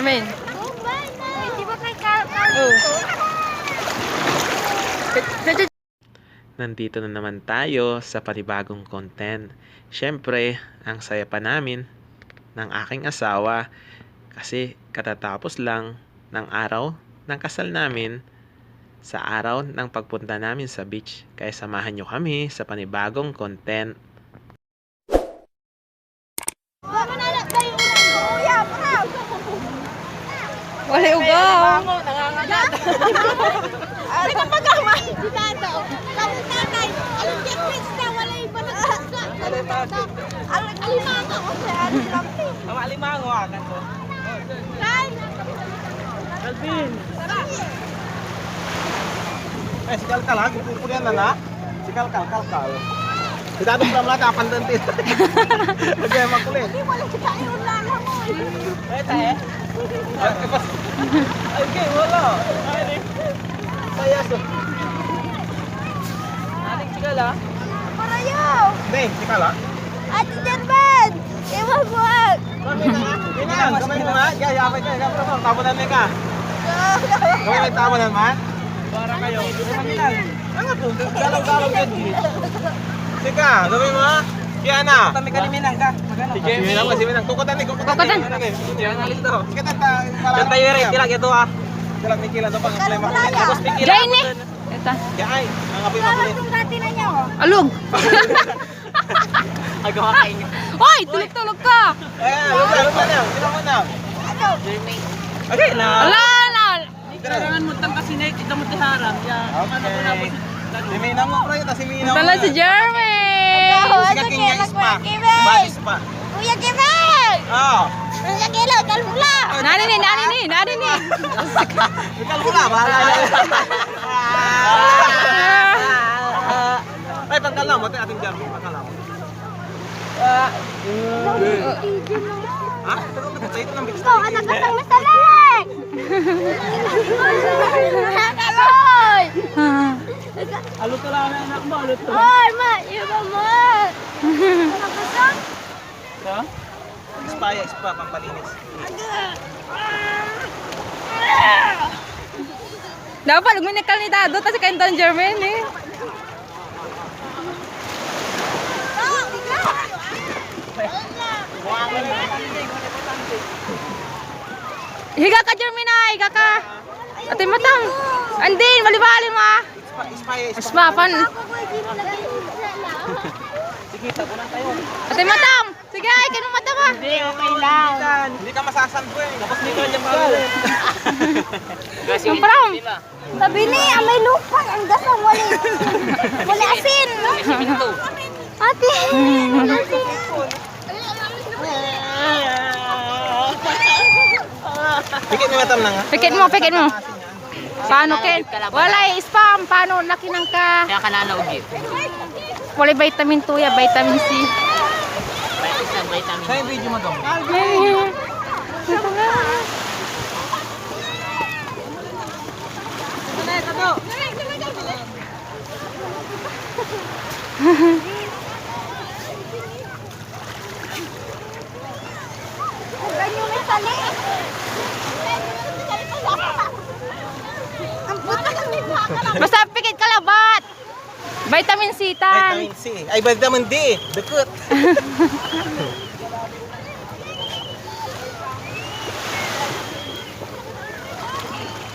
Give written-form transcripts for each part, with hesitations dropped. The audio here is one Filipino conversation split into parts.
Jermaine? Di ba kay Carl? Nandito na naman tayo sa panibagong content. Siyempre, ang saya pa namin ng aking asawa kasi katatapos lang ng araw ng kasal namin sa araw ng pagpunta namin sa beach. Kaya samahan nyo kami sa panibagong content. Wala ugaw. Hindi ka magaman. Dito. Kami tatay. Alam niya, Chris na wala iba na kasla. Alimango ko sa alis lampi. Sama alimango akan ko. Right? Alvin. Si Kalkal ha, kukulian na na. Si Kalkal. Tidak ada pula melata apan tentis. Oke, makulit. Hindi wala kita iulan mo. Tayo. Oke, wala. Saya so. Aling sigala. Parayo. Nih, sigala. Ate Jerman. Iwan buwan. Ini kan, kami mga. Ya, apa ka? Tabunan ni ka. Kami may tabunan man. Para kayo. Ano to? Galaw-galaw yan. Sika, kami mga. Kiana. Kami kaliminang ka. Sige, Minang. Kukutan. Yan alis to. Kita tayo rin tilag ito ah. Tilag ni Kila to pang problema ko. Tapos ni Kila. Jane. Eta. Ya ay, ang apoy makulit. Yung dati na niya oh. Alog. Agaw kain niyo. Hoy, tulog ka. Lupa na. Sino mo na? Ano? Okay na. Ala na. Kailangan mo tang kasi na kita mo tiharap. Ya. Okay. Si Mina mo pre, ta si Mina. Tala si Jermaine. Sige king spa. Body spa. Kuya Kevin! Oh. Kuya Kevin, kalmula! Nani ni. Ikaw mula bahala. Ay pangkalam mo ating jam, pangkalam. Ha? Pero ito ng bigis. Ikaw, anak ka sang masalag! Kaloy! Alo to lang anak mo, alo to. Oy, ma! Iba mo! Anak ka sang? Ito? Spa pampalinis. Dapat luminikal ni Dado kasi kain Don Jermaine eh. Higa ka Jermaine ay, higa ka. Ate matang. Andin, malibalin mo ah. Spa pan. Sige, tabunan tayo. Ate matang. Sige ay, kinu matang ah. Hindi, okay lang. Hindi ka masasanto eh. Tapos dito yung bawal. Yung parang. Sabi ni, may lupa. Ang dasang wali asin. Ate, asin. Pikit mo matam na nga. Pikit mo. Paano ken? Wala spam, paano nakinang ka? Kaya ka nanaugit. Wala vitamin 2 ya, vitamin C. Vitamin. Sa yung video mo doon. Ganyan may sali. Ang puta ng mukha ka lang. Basta pikit ka labat. Vitamin C tan. Vitamin C. Ay, vitamin D. Dekut.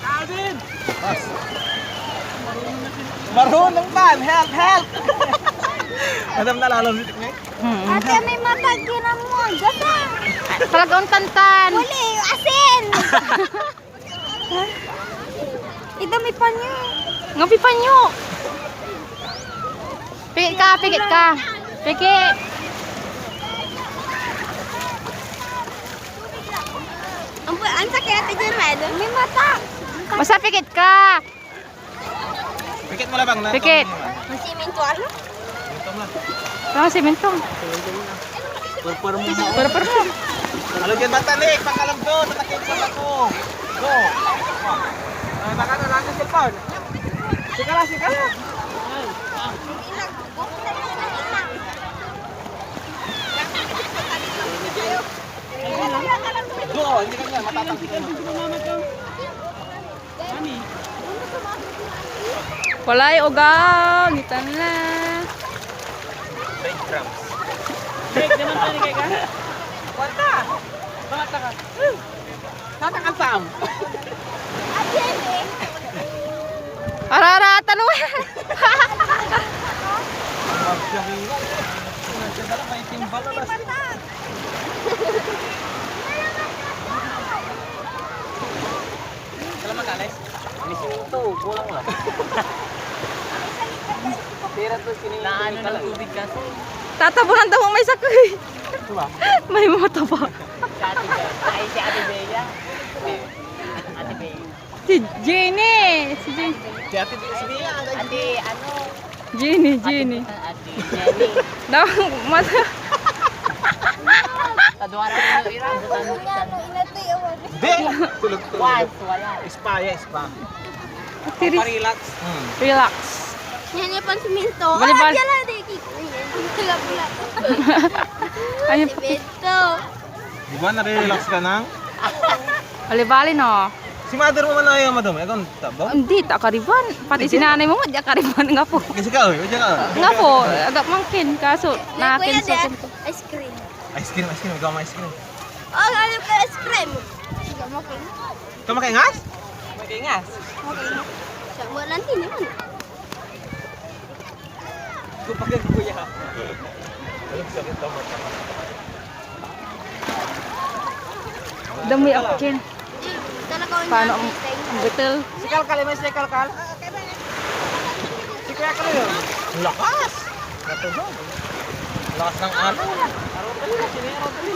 Alvin! Marunong man! Help! Madam na lalam dito ngayon. Ate, may matag yun ang mo. Dasang. Talagang tantan. Wali, asin. Ito may panyo. Ngapi pa nyo. Pikit ka. Pikit. Ang sakit ate Jerman. May mata. Basta pikit ka. Pikit mo labang na. Pikit. Masiminto ano? Ano simento? Purpur mo. Pero mo. Halo dyan batanik. Pangkalam doon. Tatakit ko ako. Go. Baka na lang sa cellphone. Sikala. Go. Hindi ka Walay ogang, gitan na. Breadcrumbs. Tatakasam. Arara, tanong. Salamat, Alex. Missing ito, kulang lang. Tira to sini. Naano ng tubig kasi. Tatabunan daw ang may sakoy. Diba? May moto pa. Ay, si Ate Bea. Ate Bea. Si Jenny. Si Jenny. Si Ate Bea, Ate, ano? Jenny, Jenny. Ate Jenny. Daw, mata. Kadwara ko yung irang. Di! Tulog to. Once, wala. Spa, ya, spa. Tiri. Relax. Relax. Yan yung pansiminto. Balibal. Yan lang, di kikita. Ayun Si pa. Beto. Di ba, nare-relax ka na? Balibali no. Si mother mo man na yung madam. Ikaw, tabaw? Hindi, tak kariban. Pati si nanay mo, di kariban nga po. Kasi ka, oy. Diyan ka. Nga po, agak mangkin. Kaso, nakin sa ko. Ice cream. Ice cream, ice cream. Ikaw may ice cream. Oh, alam ka ice cream. Sige, makin. Ikaw makaingas? Makaingas. Siya, walang tiniman. Kupagay kuya. Sakit to, Dami ako kin. Talaga ang Paano ang betel? Si Kalkal, may si Kalkal. Si Kuya Kalkal yun. Lakas! Natubog. Lakas ng ano.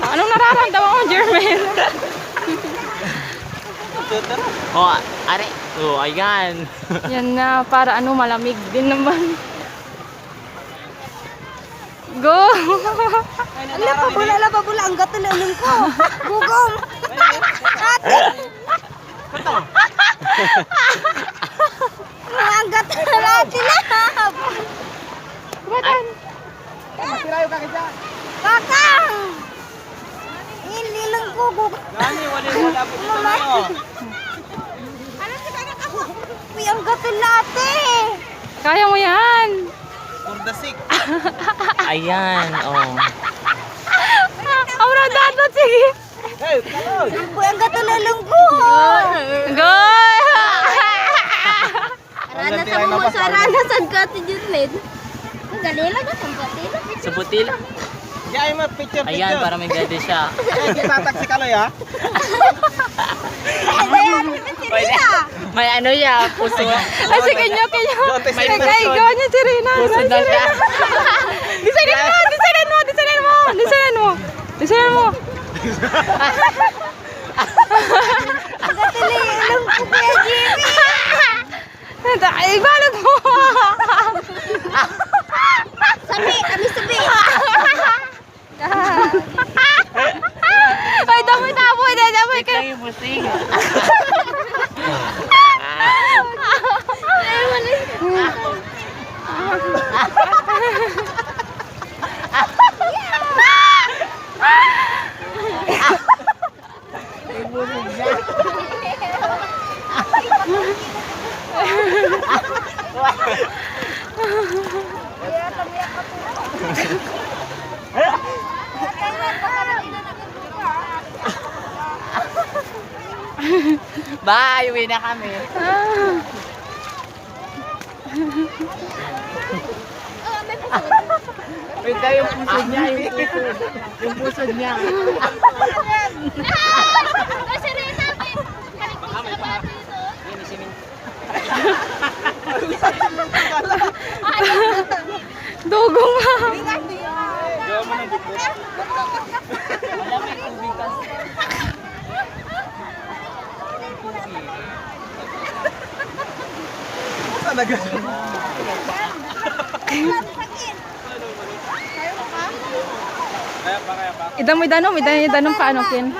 Anong nararamdaman mo, Jermaine? Oh, are. Oh, ayan. Yan na, para ano, malamig din naman. Go! Ala pa bula, ang gatulunong ko. Gugong. Ate. Ang gatulunong ate na. Badan! Masirayo ka kaya. Kakang. Inilang ko gugong. Gani, wala po dito na yun. Ano si kakak ako? Uy, ang gatulunong ate. Kaya mo yan! For the sick. Ayan, oh. Aura dapat, sige! Hey, Kalkal! Uy, ang gatulunong ko. Go! Ranasan mo sa ranasan ka ate Junlin. Ang galila ka, ang gatila. Sa butil. Diyan mo picture. Ayan, para may gade siya. Tatak si Kaloy ha. May ano ya, puso. Ay, sige nyo, kanyo! May Kaya ikaw niya, si Rina. Puso na siya. Designan mo! Designan mo! Designan mo! Designan mo! Designan mo! Ang gatulunong ko kaya Jimmy. Ay, balot mo! Sabi, kami sabi. Ay, dami tapoy na, dami ka. Ito yung busing. Bye, uwi na kami. Wait tayo yung puso niya, yung puso niya. Kasi rin namin. Dugong nga. Talaga. Idam-idanom paano, Ken?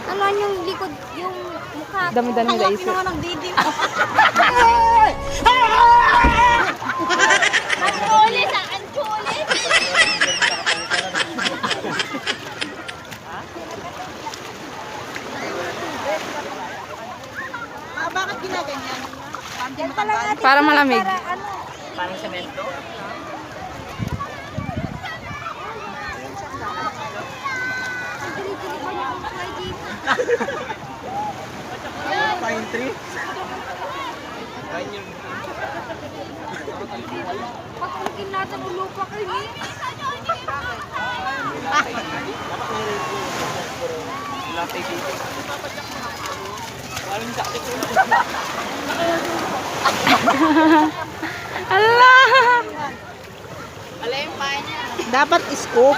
Ano yung likod, yung mukha. Dami-dami Ang guys. laki naman ng didi. Ang kulit, ang kulit. Para malamig. Parang semento. Pine tree. Pagkakin natin ang lupa kayo eh. Allah! Dapat scoop.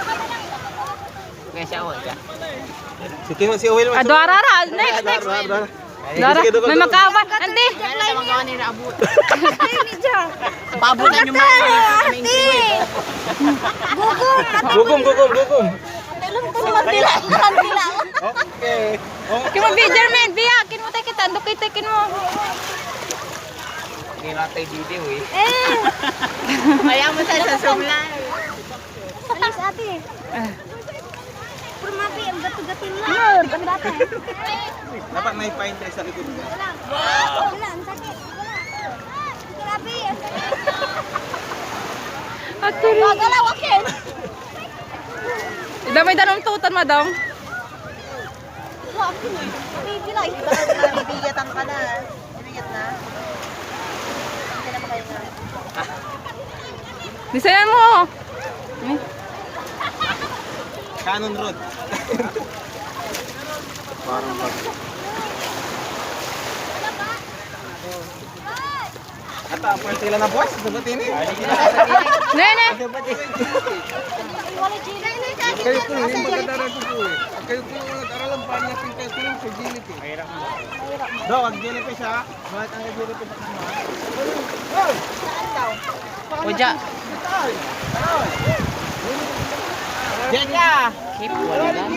Kaya siya ako. Si Will. Adwarara, next, next. Dora, may magkawan. Ante. Kaya na magawa nila abot. Pabutan yung mga main Gugum. Okay. Kin mo video men, biya. Kin mo tayo kita. Dukit-kin mo. Kaya tayo video eh. Kaya mo tayo sa sumlan. Alis ate. Purmapi, ang gato-gatin lang. Bandata. Dapat may pine tree sa likod mo. Wala, ang sakit. Wala. Grabe. Aturi. Magalaw akin. Damay danong tutan madam. Bibigay. Bibigatan ka na. Bibigat na. Hindi na makahinga. Bisayan mo. Cannon Road. Parang pag... Ata, pwede sila na boss. Dapat ini. Nene. Wala chila. Kayo po, hindi magkadaran po eh. Kayo po yung nag-aralan pa niya pintas ko yung sa gilip eh. Mahirap mo. Do, wag gilip eh siya. Bakit ang gilip eh sa kanya? Oja. Diyan ka! Keep wala lang.